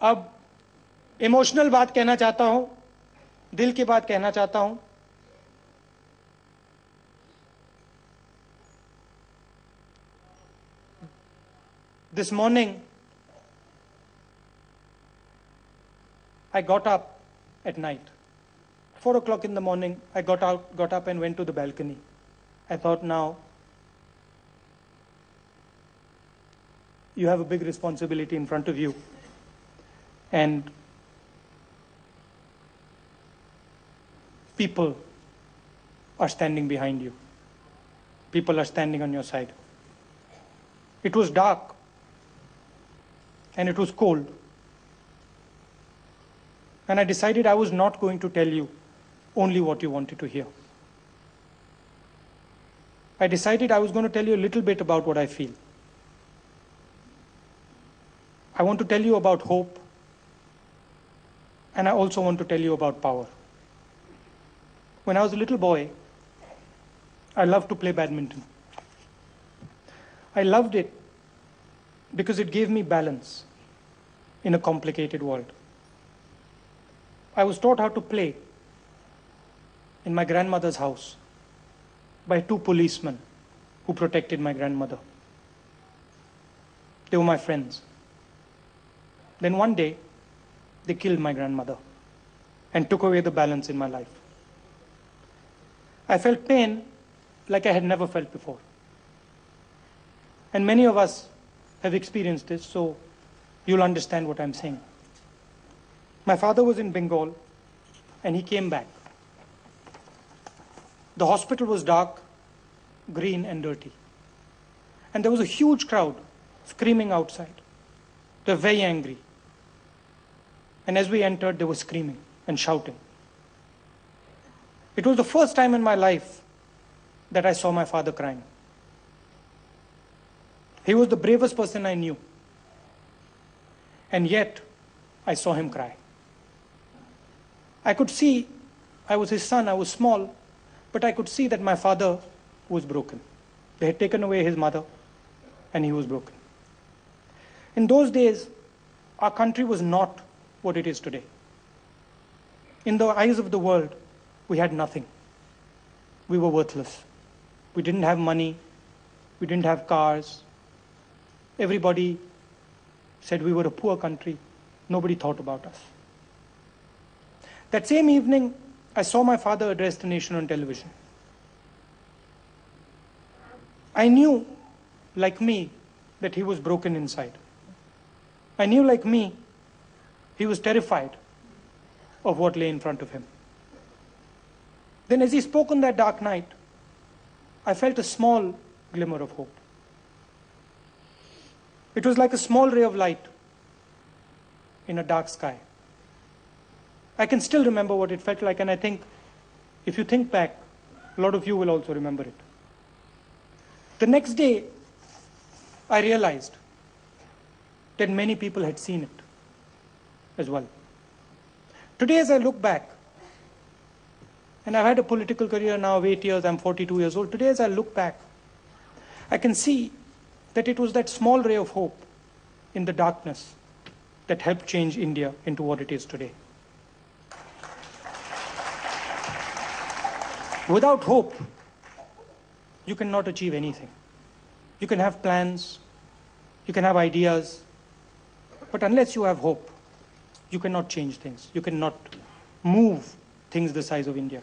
अब इमोशनल बात कहना चाहता हूं, दिल की बात कहना चाहता हूं। This morning, I got up at night. 4 o'clock in the morning, I got up and went to the balcony. I thought, now, you have a big responsibility in front of you. And people are standing behind you. People are standing on your side. It was dark and it was cold. And I decided I was not going to tell you only what you wanted to hear. I decided I was going to tell you a little bit about what I feel. I want to tell you about hope, and I also want to tell you about power. When I was a little boy, I loved to play badminton. I loved it because it gave me balance in a complicated world. I was taught how to play in my grandmother's house by 2 policemen who protected my grandmother. They were my friends. Then one day, they killed my grandmother and took away the balance in my life. I felt pain like I had never felt before. And many of us have experienced this, so you'll understand what I'm saying. My father was in Bengal, and he came back. The hospital was dark, green, and dirty. And there was a huge crowd screaming outside. They were very angry. And as we entered, they were screaming and shouting. It was the first time in my life that I saw my father crying. He was the bravest person I knew. And yet, I saw him cry. I could see, I was his son, I was small, but I could see that my father was broken. They had taken away his mother, and he was broken. In those days, our country was not what it is today. In the eyes of the world, we had nothing. We were worthless. We didn't have money. We didn't have cars. Everybody said we were a poor country. Nobody thought about us. That same evening, I saw my father address the nation on television. I knew, like me, that he was broken inside. I knew, like me, he was terrified of what lay in front of him. Then as he spoke on that dark night, I felt a small glimmer of hope. It was like a small ray of light in a dark sky. I can still remember what it felt like, and I think if you think back, a lot of you will also remember it. The next day, I realized that many people had seen it as well. Today, as I look back, and I've had a political career now of 8 years, I'm 42 years old. Today, as I look back, I can see that it was that small ray of hope in the darkness that helped change India into what it is today. Without hope, you cannot achieve anything. You can have plans, you can have ideas, but unless you have hope, you cannot change things. You cannot move things the size of India.